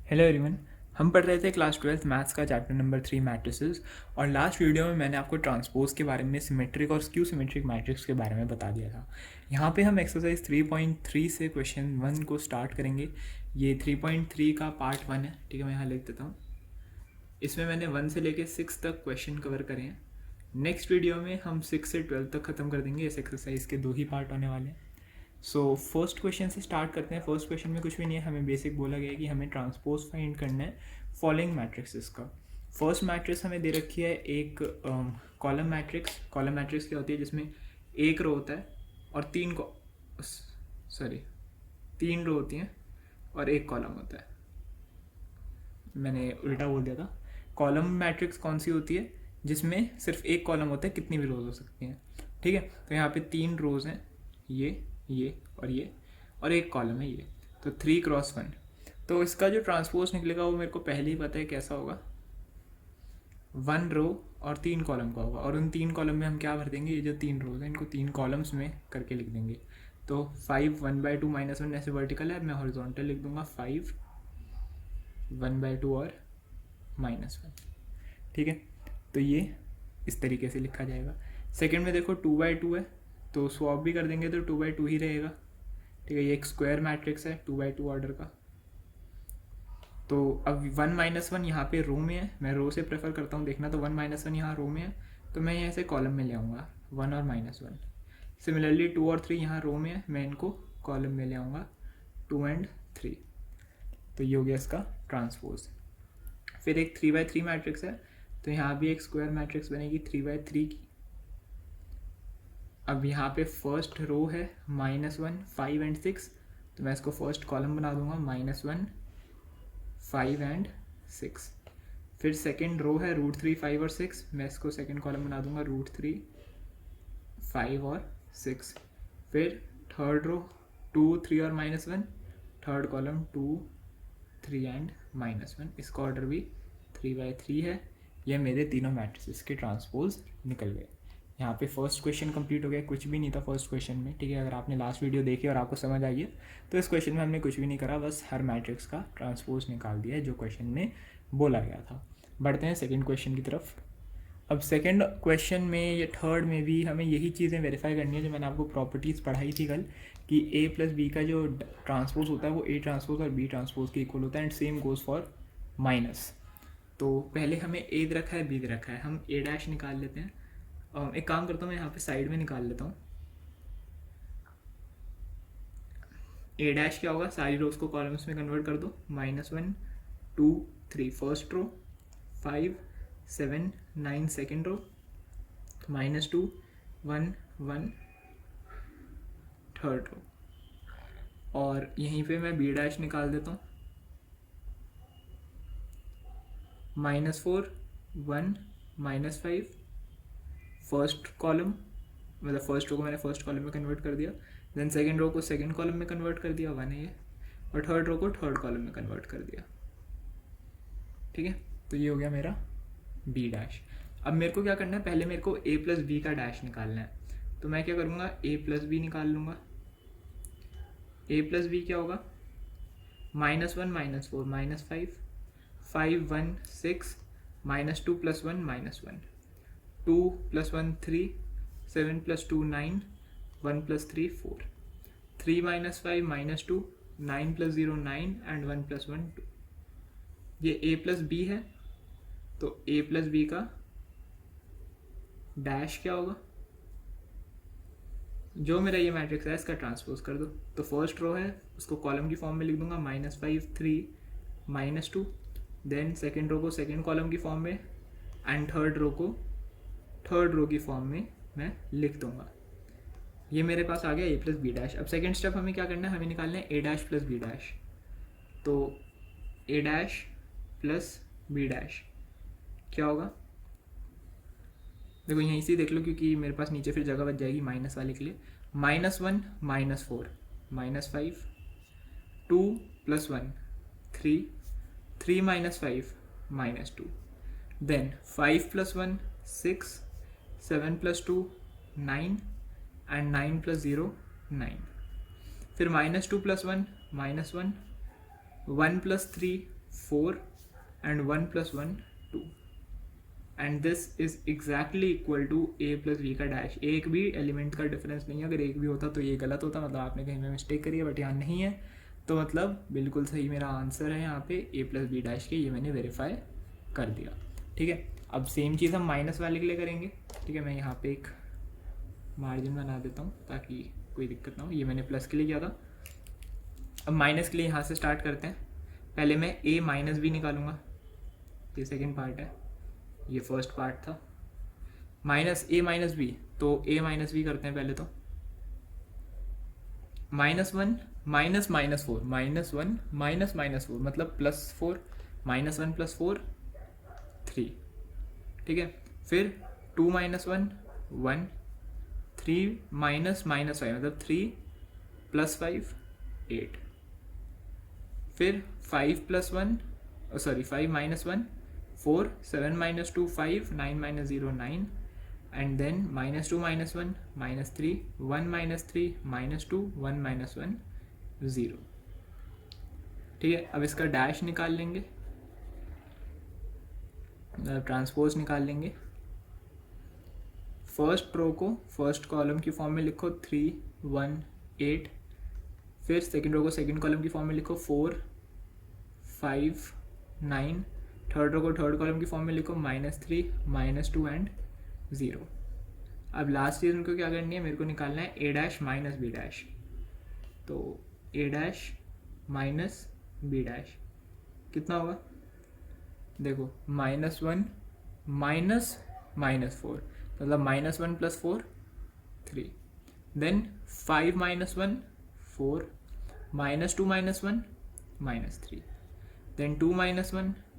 Hello everyone. हम पढ़ रहे थे क्लास 12th मैथ्स का चैप्टर नंबर 3 मैट्रिसेस। और लास्ट वीडियो में मैंने आपको ट्रांसपोज के बारे में, सिमेट्रिक और स्क्यू सिमेट्रिक मैट्रिक्स के बारे में बता दिया था। यहाँ पे हम एक्सरसाइज 3.3 से क्वेश्चन 1 को स्टार्ट करेंगे। ये 3.3 का पार्ट 1 है, ठीक है। मैं यहाँ लिख देता हूँ। इसमें मैंने 1 से लेके 6 तक क्वेश्चन कवर करे हैं। नेक्स्ट वीडियो में हम 6 से 12 तक ख़त्म कर देंगे। इस एक्सरसाइज के 2 ही पार्ट होने वाले हैं। सो फर्स्ट क्वेश्चन से स्टार्ट करते हैं। फर्स्ट क्वेश्चन में कुछ भी नहीं है, हमें बेसिक बोला गया है कि हमें ट्रांसपोज फाइंड करना है फॉलोइंग मैट्रिक्सेस का। फर्स्ट मैट्रिक्स हमें दे रखी है एक कॉलम मैट्रिक्स। कॉलम मैट्रिक्स क्या होती है? जिसमें एक रो होता है और तीन रो होती हैं और एक कॉलम होता है। मैंने उल्टा बोल दिया था। कॉलम मैट्रिक्स कौन सी होती है? जिसमें सिर्फ एक कॉलम होता है, कितनी भी रोज हो सकती हैं, ठीक है। तो यहाँ पे 3 रोज हैं, ये और एक कॉलम है ये। तो 3x1। तो इसका जो ट्रांसपोज निकलेगा वो मेरे को पहले ही पता है कैसा होगा। 1 रो और 3 कॉलम का होगा। और उन 3 कॉलम में हम क्या भर देंगे? ये जो 3 रोज हैं इनको 3 कॉलम्स में करके लिख देंगे। तो 5 1/2 -1 ऐसे वर्टिकल है, मैं हॉरिजॉन्टल लिख दूंगा 5 1/2 और -1, ठीक है। तो ये इस तरीके से लिखा जाएगा। सेकंड में देखो 2/2 है, तो स्वॉप भी कर देंगे तो 2/2 ही रहेगा, ठीक है। ये एक स्क्वायर मैट्रिक्स है 2/2 ऑर्डर का। तो अब 1 -1 यहाँ पे रो में है, मैं रो से प्रेफर करता हूँ देखना। तो 1 -1 यहाँ रो में है, तो मैं यहाँ से कॉलम में ले आऊँगा 1 और -1। सिमिलरली 2 और 3 यहाँ रो में है, मैं इनको कॉलम में ले आऊँगा 2 और 3। तो ये हो गया इसका ट्रांसपोज। फिर एक 3/3 मैट्रिक्स है, तो यहाँ भी एक स्क्वायर मैट्रिक्स बनेगी 3/3 की। अब यहाँ पे फर्स्ट रो है -1 5 और 6, तो मैं इसको फर्स्ट कॉलम बना दूंगा -1 5 और 6। फिर सेकंड रो है √3 5 और 6, मैं इसको सेकंड कॉलम बना दूंगा √3 5 और 6। फिर थर्ड रो 2 3 और -1, थर्ड कॉलम 2 3 और -1। इसका ऑर्डर भी 3/3 है। ये मेरे तीनों मैट्रिसेस के ट्रांसपोज निकल गए। यहाँ पे फर्स्ट क्वेश्चन कंप्लीट हो गया। कुछ भी नहीं था फर्स्ट क्वेश्चन में, ठीक है। अगर आपने लास्ट वीडियो देखी और आपको समझ आई है तो इस क्वेश्चन में हमने कुछ भी नहीं करा, बस हर मैट्रिक्स का ट्रांसपोज निकाल दिया है जो क्वेश्चन में बोला गया था। बढ़ते हैं सेकंड क्वेश्चन की तरफ। अब सेकंड क्वेश्चन में या थर्ड में भी हमें यही चीज़ें वेरीफाई करनी है जो मैंने आपको प्रॉपर्टीज़ पढ़ाई थी कल, कि A + B का जो ट्रांसपोज होता है वो A ट्रांसपोज और B ट्रांसपोज के इक्वल होता है। And same goes for minus. तो पहले हमें A दे रखा है, B दे रखा है, हम A' निकाल लेते हैं। एक काम करता हूँ, मैं यहाँ पे साइड में निकाल लेता हूँ। A' क्या होगा? सारी रोज को कॉलम्स में कन्वर्ट कर दो। -1 2 3 first row, 5 7 9 second row, -2 1 1 third row. और यहीं पे मैं B' निकाल देता हूँ। -4 1 -5 फर्स्ट कॉलम, मतलब फर्स्ट रो को मैंने फर्स्ट कॉलम में कन्वर्ट कर दिया। देन सेकंड रो को सेकंड कॉलम में कन्वर्ट कर दिया, 1 है ये। और थर्ड रो को थर्ड कॉलम में कन्वर्ट कर दिया, ठीक है। तो ये हो गया मेरा B'। अब मेरे को क्या करना है? पहले मेरे को A + B का डैश निकालना है। तो मैं क्या करूँगा? A + B निकाल लूँगा। A + B क्या होगा? -1 -4 -5 5 1 6 -2 + 1 -1 2 + 1 3 7 + 2 9 1 + 3 4 3 - 5 -2 9 + 0 9 and 1 + 1 2। ये A + B है, तो A + B का डैश क्या होगा? जो मेरा ये मैट्रिक्स है इसका ट्रांसपोज कर दो। तो फर्स्ट रो है उसको कॉलम की फॉर्म में लिख दूंगा -5 3 -2। देन सेकेंड रो को सेकेंड कॉलम की फॉर्म में, एंड थर्ड रो को थर्ड रो की फॉर्म में मैं लिख दूंगा। ये मेरे पास आ गया A + B'। अब सेकेंड स्टेप हमें क्या करना है? हमें निकालना है A' + B'। तो A' + B' क्या होगा? देखो यहीं से देख लो, क्योंकि मेरे पास नीचे फिर जगह बच जाएगी माइनस वाले के लिए। -1 -4 -5 2 + 1 3 3 - 5 -2 देन 5 + 1 6 7 + 2 9 and 9 + 0 9। फिर -2 + 1 -1 1 + 3 4 and 1 plus 1 2 and this is exactly equal to A plus B का डैश. एक भी एलिमेंट का डिफरेंस नहीं है. अगर एक भी होता तो ये गलत होता, मतलब आपने कहीं में मिस्टेक करी है, बट यहाँ नहीं है, तो मतलब बिल्कुल सही मेरा आंसर है यहाँ पे ए प्लस बी डैश के. ये मैंने वेरीफाई कर दिया. ठीक है, अब सेम चीज़ हम माइनस वाले के लिए करेंगे. ठीक है, मैं यहाँ पे एक मार्जिन बना देता हूँ ताकि कोई दिक्कत ना हो. ये मैंने प्लस के लिए किया था. अब माइनस के लिए यहाँ से स्टार्ट करते हैं. पहले मैं ए माइनस बी निकालूंगा, ये सेकेंड पार्ट है, ये फर्स्ट पार्ट था. माइनस ए माइनस बी, तो ए माइनस बी करते हैं पहले. तो -1 माइनस -4 -1 -4 मतलब +4 -1 + 4 3. ठीक है, फिर 2 - 1 1 3 -5 मतलब 3 + 5 8. फिर 5 + 1 5 - 1 4 7 - 2 5 9 - 0 9 and then -2 - 1 -3 1 - 3 -2 1 - 1 0. ठीक है, अब इसका डैश निकाल लेंगे, ट्रांसपोज निकाल लेंगे. फर्स्ट रो को फर्स्ट कॉलम की फॉर्म में लिखो 3 1 8. फिर सेकेंड रो को सेकेंड कॉलम की फॉर्म में लिखो 4 5 9. थर्ड रो को थर्ड कॉलम की फॉर्म में लिखो -3 -2 एंड 0. अब लास्ट चीज़ उनको क्या करनी है, मेरे को निकालना है ए डैश माइनस बी डैश. तो ए डैश माइनस बी डैश कितना होगा, देखो -1 माइनस -4 मतलब -1 + 4 3. देन 5 - 1 4 -2 - 1 -3. देन 2 - 1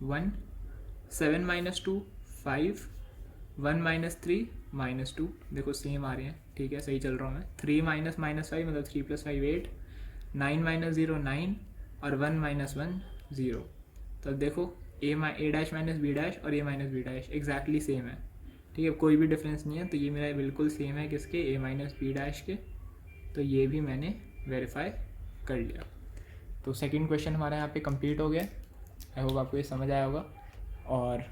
1 7 - 2 5 1 - 3 -2. देखो सेम आ रहे हैं. ठीक है, सही चल रहा हूँ मैं. 3 - -5 मतलब 3 + 5 8 9 - 0 9 और 1 - 1 0. तो अब देखो A dash minus B dash और A minus B dash exactly same है. ठीक है, कोई भी डिफरेंस नहीं है. तो ये मेरा बिल्कुल सेम है किसके, ए माइनस बी डैश के. तो ये भी मैंने वेरीफाई कर लिया. तो सेकंड क्वेश्चन हमारा यहाँ पे कंप्लीट हो गया. आई होप आपको ये समझ आया होगा. और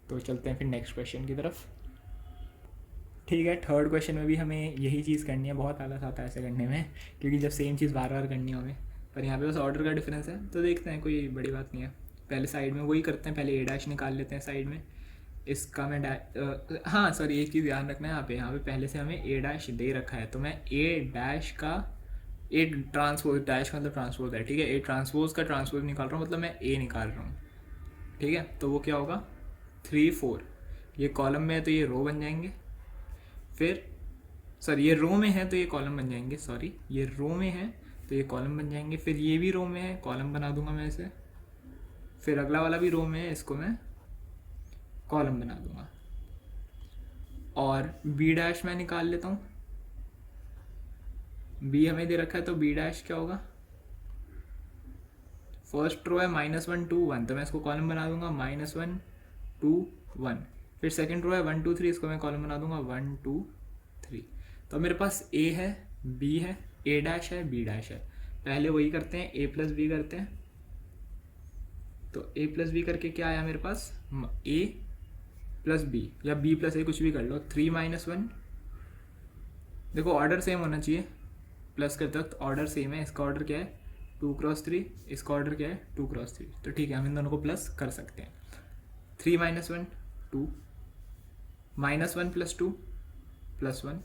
तो चलते हैं फिर नेक्स्ट क्वेश्चन की तरफ. ठीक है, थर्ड क्वेश्चन में भी हमें यही चीज़ करनी है. बहुत आलस आता है ऐसे करने में, क्योंकि जब सेम चीज़ बार बार करनी हो हमें. पर यहाँ पे बस ऑर्डर का डिफरेंस है, तो देखते हैं, कोई बड़ी बात नहीं है. पहले साइड में वही करते हैं, पहले ए डैश निकाल लेते हैं साइड में. इसका मैं हाँ सॉरी, एक चीज़ ध्यान रखना है यहाँ पे पहले से हमें ए डैश दे रखा है. तो मैं ए डैश का ए ट्रांसपोज, डैश का मतलब ट्रांसपोज है. ठीक है, ए ट्रांसपोज का ट्रांसपोज निकाल रहा हूँ, मतलब मैं ए निकाल रहा हूँ. ठीक है, तो वो क्या होगा 3 4. ये कॉलम में है तो ये रो बन जाएंगे. फिर सॉरी ये रो में है तो ये कॉलम बन जाएंगे. सॉरी ये रो में है तो ये कॉलम बन जाएंगे. फिर ये भी रो में है, कॉलम बना दूंगा मैं इसे. फिर अगला वाला भी रो में है, इसको मैं कॉलम बना दूंगा. और बी डैश मैं निकाल लेता हूँ. बी हमें दे रखा है तो बी डैश क्या होगा, फर्स्ट रो है -1 2 1, तो मैं इसको कॉलम बना दूंगा -1 2 1. फिर सेकंड रो है 1 2 3, इसको मैं कॉलम बना दूंगा 1 2 3. तो मेरे पास ए है, बी है, ए डैश है, बी डैश है. पहले वही करते हैं, ए प्लस बी करते हैं. तो ए प्लस बी करके क्या आया मेरे पास, ए प्लस बी या बी प्लस ए, कुछ भी कर लो. 3 - 1, देखो ऑर्डर सेम होना चाहिए. प्लस करते वक्त ऑर्डर सेम है. इसका ऑर्डर क्या है 2 × 3, इसका ऑर्डर क्या है 2 × 3. तो ठीक है, हम इन दोनों को प्लस कर सकते हैं. 3 - 1 2 -1 + 2 + 1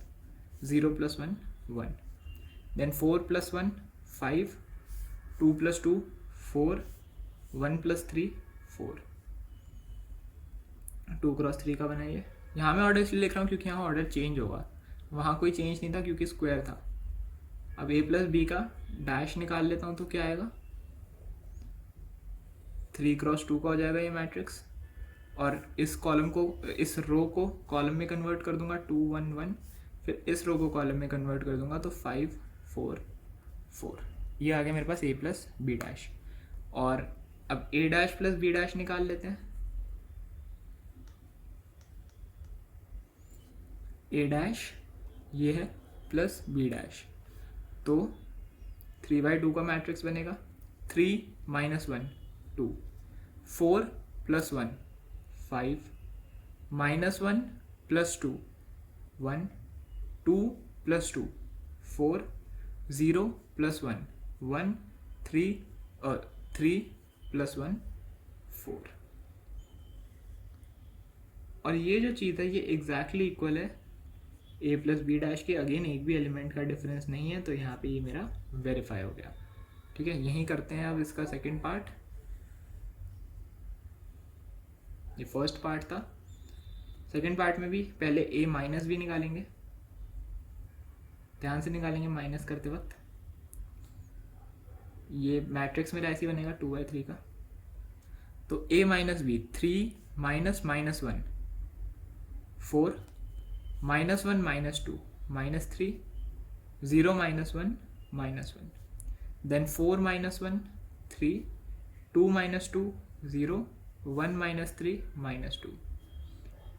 0 + 1 1. देन 4 + 1 5 2 + 2 4 1 + 3 4. 2 × 3 का बनाइए. यहाँ मैं ऑर्डर इसलिए लिख रहा हूँ क्योंकि यहाँ ऑर्डर चेंज होगा. वहाँ कोई चेंज नहीं था क्योंकि स्क्वायर था. अब ए प्लस बी का डैश निकाल लेता हूँ तो क्या आएगा 3 × 2 का हो जाएगा ये मैट्रिक्स. और इस कॉलम को, इस रो को कॉलम में कन्वर्ट कर दूंगा 2 1 1. फिर इस रो को कॉलम में कन्वर्ट कर दूंगा तो 5 4 4. ये आ गया मेरे पास ए प्लस बी डैश. और अब ए डैश प्लस बी डैश निकाल लेते हैं. ए डैश ये है प्लस बी डैश, तो 3/2 का मैट्रिक्स बनेगा. 3 - 1 2 4 प्लस 1 5, -1 प्लस 2 1, 2 प्लस 2 4, 0 प्लस 1 1, 3 और 3 प्लस 1 4। और ये जो चीज़ है ये एग्जैक्टली इक्वल है a प्लस बी डैश के। अगेन एक भी एलिमेंट का डिफरेंस नहीं है, तो यहाँ पे ये मेरा वेरीफाई हो गया। ठीक है, यहीं करते हैं अब इसका सेकंड पार्ट। ये फर्स्ट पार्ट था। सेकंड पार्ट में भी पहले a माइनस भी निकालेंगे, ध्यान से निकालेंगे माइनस करते वक्त। ये मैट्रिक्स मेरा ऐसे ही बनेगा 2/3 का। तो a minus B 3 minus -1 4, -1 -2 -3, 0 -1 -1, then 4 -1 3, 2 -2 0, 1 -3 -2।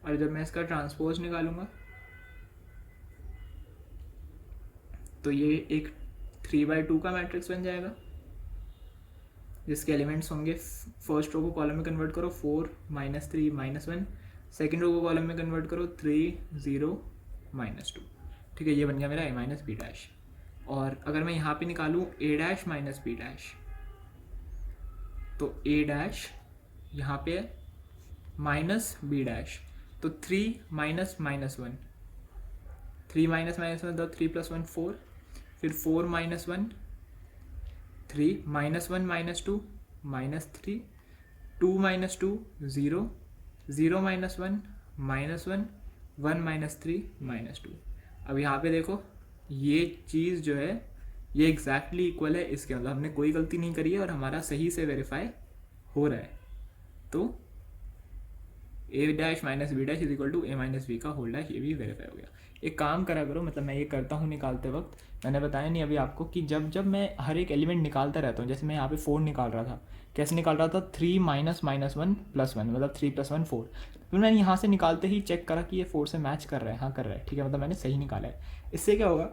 और जब मैं इसका ट्रांसपोज निकालूंगा तो ये एक 3/2 का मैट्रिक्स बन जाएगा, जिसके एलिमेंट्स होंगे, फर्स्ट रो को कॉलम में कन्वर्ट करो 4 -3 -1, सेकेंड रो को कॉलम में कन्वर्ट करो 3 0 -2। ठीक है, ये बन गया मेरा a माइनस बी डैश। और अगर मैं यहाँ पे निकालूँ a dash minus B dash, तो a डैश यहाँ पे है माइनस बी डैश, तो 3 माइनस -1 3 माइनस -1 तो 3 + 1 4, फिर 4 -1 3 -1 -2 -3, 2 -2 0, 0 -1 -1, 1 -3 -2। अब यहाँ पे देखो ये चीज़ जो है ये एग्जैक्टली इक्वल है इसके, मतलब हमने कोई गलती नहीं करी है और हमारा सही से वेरीफाई हो रहा है। तो a dash minus B dash is equal to a minus B का होल डैश, ये भी वेरीफाई हो गया। एक काम करा करो, मतलब मैं ये करता हूँ निकालते वक्त, मैंने बताया नहीं अभी आपको कि जब जब मैं हर एक एलिमेंट निकालता रहता हूँ, जैसे मैं यहाँ पे 4 निकाल रहा था, कैसे निकाल रहा था 3 माइनस -1 + 1, मतलब 3 + 1 4। फिर मैंने यहाँ से निकालते ही चेक करा कि ये 4 से मैच कर रहा है, हाँ कर रहा है, ठीक है, मतलब मैंने सही निकाला है। इससे क्या होगा,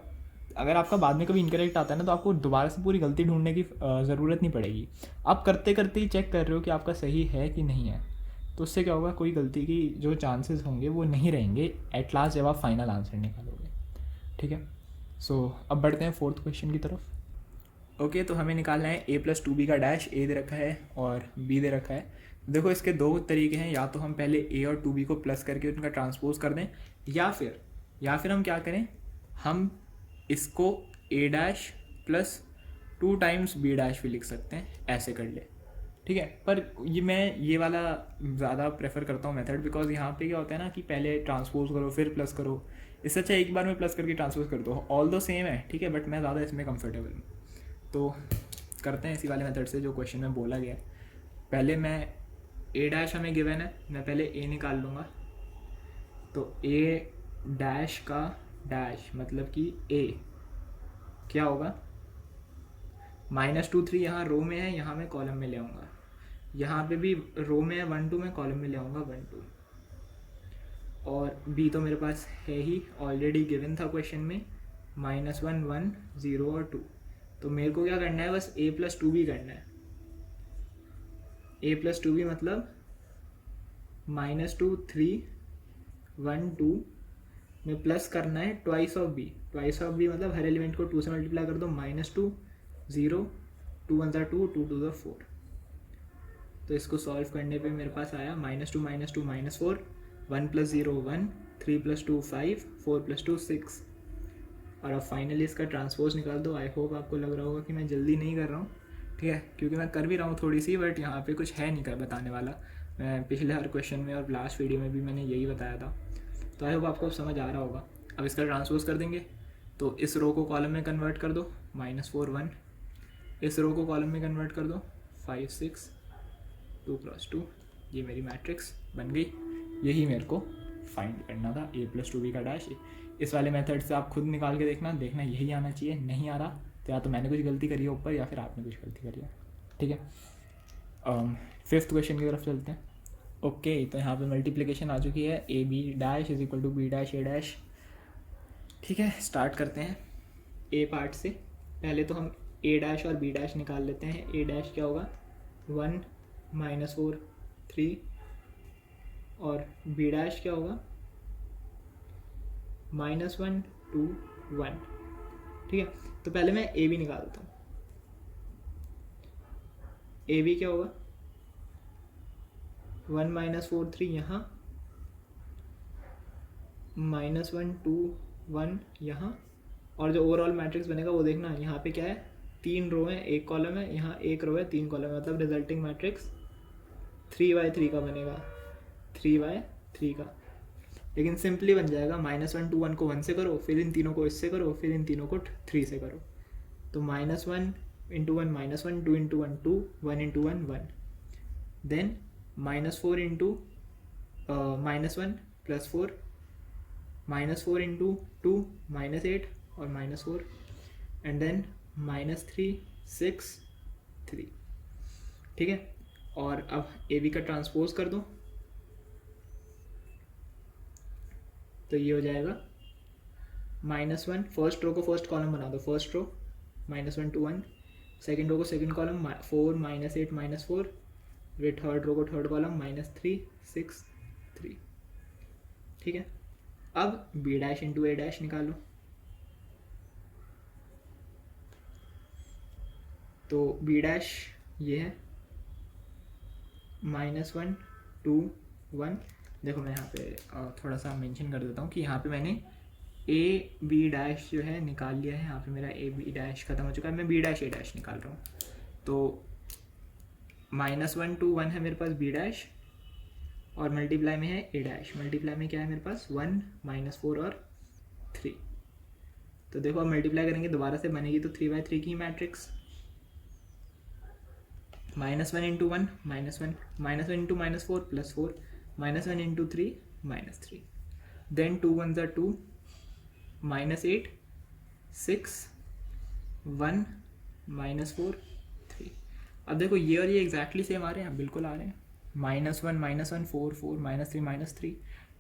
अगर आपका बाद में कभी इनकरेक्ट आता है ना, तो आपको दोबारा से पूरी गलती ढूंढने की ज़रूरत नहीं पड़ेगी। आप करते करते ही चेक कर रहे हो कि आपका सही है कि नहीं है, तो उससे क्या होगा, कोई गलती की जो चांसेस होंगे वो नहीं रहेंगे एट लास्ट जब आप फाइनल आंसर निकालोगे। ठीक है, सो अब बढ़ते हैं फोर्थ क्वेश्चन की तरफ। ओके, तो हमें निकालना है a + 2b का डैश। a दे रखा है और b दे रखा है। देखो इसके दो तरीके हैं, या तो हम पहले a और 2b को प्लस करके उनका ट्रांसपोज कर दें, या फिर हम क्या करें, हम इसको a dash + 2 times b dash भी लिख सकते हैं, ऐसे कर ले। ठीक है, पर मैं ये वाला ज़्यादा प्रेफर करता हूँ मेथड, बिकॉज यहाँ पे क्या होता है ना कि पहले ट्रांसपोज करो फिर प्लस करो, इससे अच्छा एक बार में प्लस करके ट्रांसपोज कर दो, ऑल दो सेम है। ठीक है, बट मैं ज़्यादा इसमें कंफर्टेबल हूँ, तो करते हैं इसी वाले मेथड से जो क्वेश्चन में बोला गया है। पहले मैं a डैश हमें गिवन है, मैं पहले a निकाल लूँगा। तो a डैश का डैश मतलब कि a क्या होगा, -2 3 यहाँ रो में है, यहाँ मैं कॉलम में ले आऊँगा, यहाँ पे भी रो में है 1 2, मैं कॉलम में ले आऊँगा 1 2, और b तो मेरे पास है ही, ऑलरेडी गिवन था क्वेश्चन में, -1 1 0 और 2। तो मेरे को क्या करना है, बस a + 2b करना है। a + 2b मतलब -2 3 1 2 में प्लस करना है ट्वाइस ऑफ b मतलब हर एलिमेंट को 2 से मल्टीप्लाई कर दो, -2 0 2 1 2 2 2 4। तो इसको सॉल्व करने पे मेरे पास आया -2 -2 -4, 1 + 0 1, 3 + 2 5, 4 + 2 6। और अब फाइनली इसका ट्रांसपोज निकाल दो। आई होप आपको लग रहा होगा कि मैं जल्दी नहीं कर रहा हूँ, ठीक है, क्योंकि मैं कर भी रहा हूँ थोड़ी सी, बट यहाँ पे कुछ है नहीं कर बताने वाला। मैं पिछले हर क्वेश्चन में और लास्ट वीडियो में भी मैंने यही बताया था, तो आई होप आपको समझ आ रहा होगा। अब इसका ट्रांसपोज कर देंगे, तो इस रो को कॉलम में कन्वर्ट कर दो, -4 1, इस रो को कॉलम में कन्वर्ट कर दो 5 6 2 + 2, ये मेरी मैट्रिक्स बन गई। यही मेरे को फाइंड करना था, a + 2b का डैश। इस वाले मेथड से आप खुद निकाल के देखना यही आना चाहिए। नहीं आ रहा तो या तो मैंने कुछ गलती करी है ऊपर, या फिर आपने कुछ गलती करी है। ठीक है, फिफ्थ क्वेश्चन की तरफ चलते हैं। ओके, तो यहाँ पे मल्टीप्लिकेशन आ चुकी है, ab dash is equal to b dash a dash. ठीक है, स्टार्ट करते हैं a पार्ट से। पहले तो हम a डैश और b डैश निकाल लेते हैं। a डैश क्या होगा, 1 -4 3 और बी डैश क्या होगा -1 2 1। ठीक है, तो पहले मैं ए बी निकालता हूँ। ए बी क्या होगा 1 -4 3 यहाँ, -1 2 1 यहाँ, और जो ओवरऑल मैट्रिक्स बनेगा वो देखना, यहाँ पे क्या है 3 रो है 1 कॉलम है, यहाँ 1 रो है 3 कॉलम है, मतलब रिजल्टिंग मैट्रिक्स 3/3 का बनेगा, 3/3 का। लेकिन सिंपली बन जाएगा -1 2 1 को 1 से करो, फिर इन तीनों को इससे करो, फिर इन तीनों को 3 से करो। तो -1 × 1 -1 2 × 1 2 1 × 1 1, देन -4 × -1 +4 -4 × 2 -8 और -4, एंड देन -3 6 3। ठीक है, और अब ए बी का ट्रांसपोज कर दो, तो ये हो जाएगा -1, फर्स्ट रो को फर्स्ट कॉलम बना दो, फर्स्ट रो -1 2 1, सेकेंड रो को सेकेंड कॉलम 4 -8 -4, फिर थर्ड रो को थर्ड कॉलम -3 6 3। ठीक है, अब B dash into A dash निकालो, तो बी डैश ये है -1 2 1। देखो मैं यहाँ पे थोड़ा सा मेंशन कर देता हूँ कि यहाँ पे मैंने ए बी डैश जो है निकाल लिया है, यहाँ पे मेरा ए बी डैश खत्म हो चुका है, मैं बी डैश ए डैश निकाल रहा हूँ। तो -1 2 1 है मेरे पास बी डैश, और मल्टीप्लाई में है ए डैश, मल्टीप्लाई में क्या है मेरे पास 1 -4 और 3। तो देखो अब मल्टीप्लाई करेंगे दोबारा से बनेगी तो 3/3 की मैट्रिक्स, -1 × 1 -1 -1 × -4 +4 -1 × 3 -3, then 2 1s are 2 -8 6 1 -4 3। अब देखो ये और ये एग्जैक्टली सेम आ रहे हैं, बिल्कुल आ रहे हैं, -1 -1 4 4 -3 -3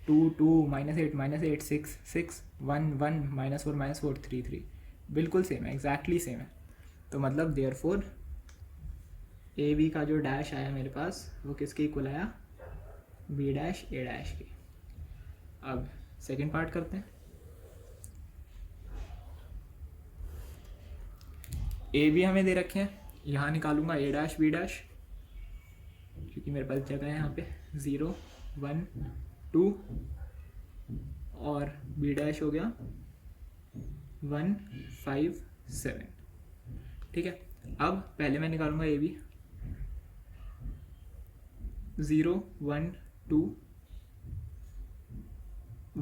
2 2 -8 -8 6 6 1 1 -4 3 3, बिल्कुल सेम है, एग्जैक्टली सेम है। तो मतलब देयरफॉर ए बी का जो डैश आया मेरे पास वो किसके इक्वल आया, बी डैश ए डैश के। अब सेकेंड पार्ट करते हैं, ए बी हमें दे रखे हैं, यहाँ निकालूंगा ए डैश बी डैश, क्योंकि मेरे पास जगह है यहाँ पे 0 1 2, और बी डैश हो गया 1 5 7। ठीक है, अब पहले मैं निकालूंगा ए बी, 0 1 2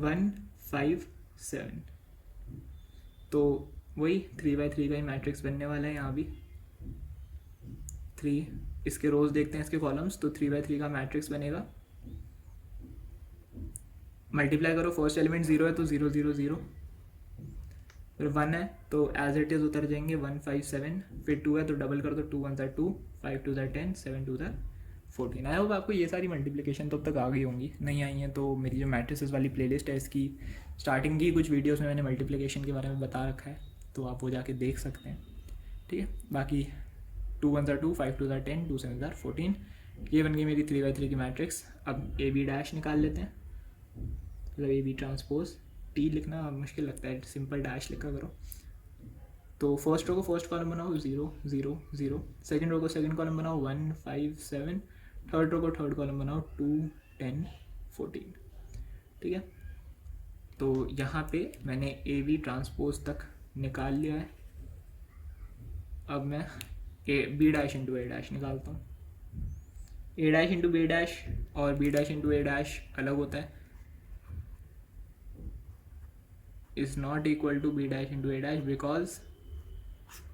1 5 7, तो वही 3/3 का ही मैट्रिक्स बनने वाला है। यहाँ भी 3, इसके रोज देखते हैं इसके कॉलम्स, तो 3/3 का मैट्रिक्स बनेगा। मल्टीप्लाई करो, फर्स्ट एलिमेंट 0 है तो 0 0 0, फिर 1 है तो एज इट इज उतर जाएंगे 1 5 7, फिर 2 है तो डबल कर दो, 2 1s are 2 5 2s are 10 7 2s are 14। I hope आपको ये सारी मल्टीप्लिकेशन तो अब तक आ गई होंगी, नहीं आई हैं तो मेरी जो मैट्रिसेस वाली प्लेलिस्ट है इसकी स्टार्टिंग की कुछ वीडियोस में मैंने मल्टीप्लिकेशन के बारे में बता रखा है, तो आप वो जाके देख सकते हैं। ठीक है, बाकी 2 1s are 2 5 2s are 10 2 7s are 14, ये बन गई मेरी 3/3 की मैट्रिक्स। अब ए बी डैश निकाल लेते हैं, मतलब ए बी ट्रांसपोज, टी लिखना मुश्किल लगता है, सिंपल डैश लिखा करो। तो फर्स्ट रो को फर्स्ट कॉलम बनाओ 0 0 0, सेकंड रो को सेकंड कॉलम बनाओ 1 5 7, थर्ड रो को थर्ड कॉलम बनाओ 2 10 14। ठीक है, तो यहाँ पे मैंने ए बी ट्रांसपोज तक निकाल लिया है। अब मैं A B dash into A dash निकालता हूँ। A dash into B dash और B dash into A dash अलग होता है, is not equal to B dash into A dash because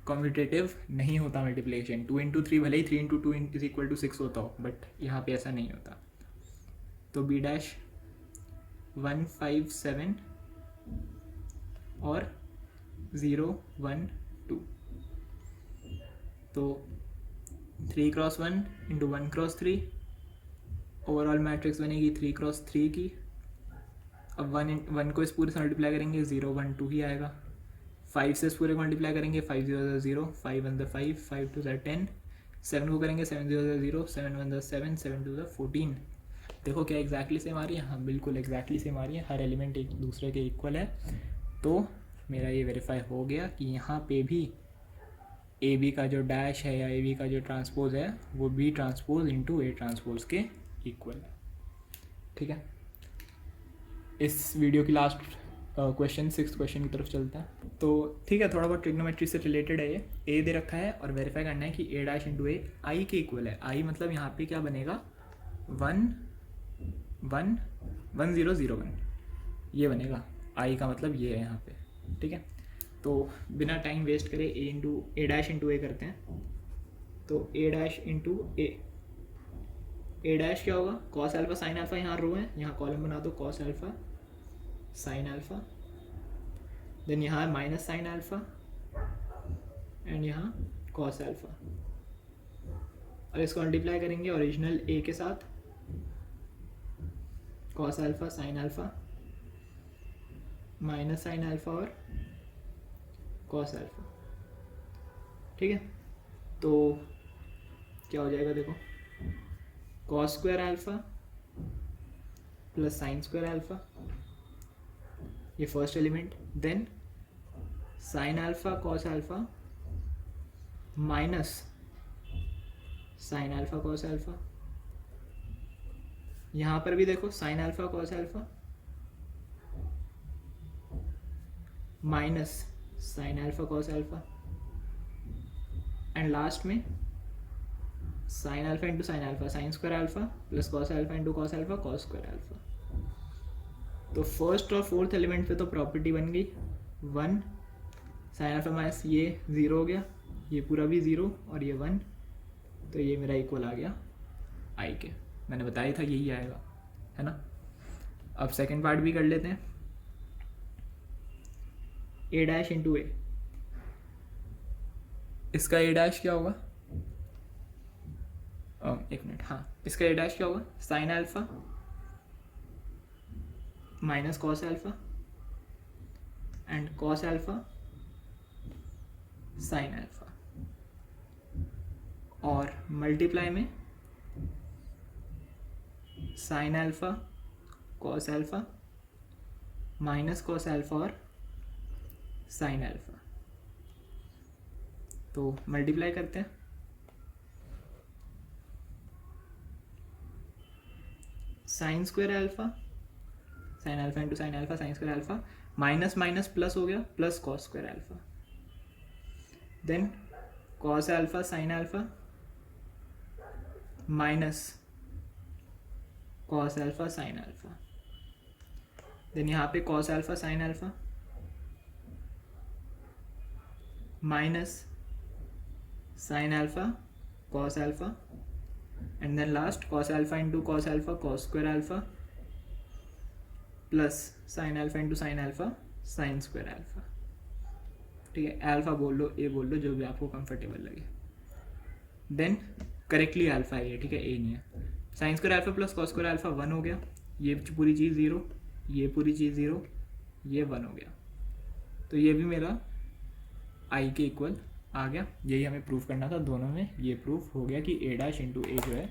commutative नहीं होता मल्टीप्लिकेशन। 2 × 3 भले ही 3 × 2 = 6 होता हो, बट यहाँ पे ऐसा नहीं होता। तो बी डैश 1 5 7 और 0 1 2, तो 3 × 1 × 1 × 3, ओवरऑल मैट्रिक्स बनेगी 3 × 3 की। अब 1 को इस पूरे से मल्टीप्लाई करेंगे 0 1 2 ही आएगा, 5 से इस पूरे को मल्टीप्लाई करेंगे 5 0 0 5 1 5 5 2 10 7 को करेंगे 7 0 0, 7 1 7, 7 2 14। देखो क्या एग्जैक्टली सेम आ रही है, हाँ बिल्कुल एग्जैक्टली सेम आ रही है, हर एलिमेंट एक दूसरे के इक्वल है। तो मेरा ये वेरीफाई हो गया कि यहाँ पे भी ए बी का जो डैश है या ए बी का जो ट्रांसपोज है वो B transpose into A transpose के इक्वल है। ठीक है, इस वीडियो की लास्ट क्वेश्चन 6th क्वेश्चन की तरफ चलते हैं। तो ठीक है, थोड़ा बहुत ट्रिग्नोमेट्री से रिलेटेड है ये। ए दे रखा है और वेरीफाई करना है कि ए डैश इंटू ए आई के इक्वल है। आई मतलब यहाँ पे क्या बनेगा 1 1 1 0 0 1, ये बनेगा। आई का मतलब ये है यहाँ पे। ठीक है, तो बिना टाइम वेस्ट करे ए डैश इंटू ए करते हैं। तो ए डैश इंटू ए डैश क्या होगा, कॉस अल्फा साइन अल्फा, यहाँ रो है, यहाँ कॉलम बना दो cos alpha sine alpha, then यहाँ माइनस साइन अल्फा एंड यहाँ कॉस अल्फा, और इसको मल्टीप्लाई करेंगे ओरिजिनल ए के साथ, cos alpha sine alpha minus sine alpha और कॉस अल्फा। ठीक है, तो क्या हो जाएगा देखो, cos square alpha plus sine square alpha, ये first element, then sine alpha cos alpha minus sine alpha cos alpha, यहाँ पर भी देखो sine alpha cos alpha minus sine alpha cos alpha, and last में sine alpha into sine alpha sine square alpha plus cos alpha into cos alpha cos square alpha. तो first और fourth element पे तो property बन गई 1 sign alpha minus, ये 0 हो गया, ये पूरा भी 0 और ये 1, तो ये मेरा इक्वल आ गया आई के। मैंने बताया था यही आएगा, है ना। अब सेकेंड पार्ट भी कर लेते हैं। ए डैश इंटू ए, इसका ए डैश क्या होगा, एक मिनट, हाँ इसका ए डैश क्या होगा, sine alpha minus cos alpha and cos alpha sine alpha, और मल्टीप्लाई में sine alpha cos alpha minus cos alpha और साइन अल्फा। तो मल्टीप्लाई करते हैं, sine square alpha sine alpha into sine alpha sine square alpha, minus minus plus हो गया, plus cos square alpha, then cos alpha sine alpha minus cos alpha sine alpha, then यहाँ पे cos alpha sine alpha minus sine alpha cos alpha, and then last cos alpha into cos alpha cos square alpha plus sine alpha into sine alpha sine square alpha. ठीक है, alpha बोल लो, ए बोल लो, जो भी आपको comfortable लगे। Then correctly alpha है ये, ठीक है, ए नहीं है। Sign square alpha plus cos square alpha 1 हो गया, ये पूरी चीज़ 0, ये पूरी चीज़ 0, ये 1 हो गया, तो ये भी मेरा आई के इक्वल आ गया। यही हमें प्रूफ करना था दोनों में, ये प्रूफ हो गया कि ए डैश इंटू ए जो है,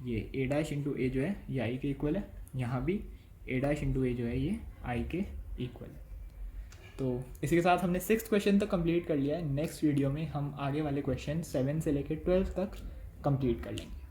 ये ए डैश इंटू ए जो है ये आई के इक्वल है, यहाँ भी ए डैश इंटू ए जो है ये आई के इक्वल है। तो इसी के साथ हमने 6th क्वेश्चन तक कंप्लीट कर लिया है। नेक्स्ट वीडियो में हम आगे वाले क्वेश्चन 7 से लेकर 12 तक कंप्लीट कर लेंगे।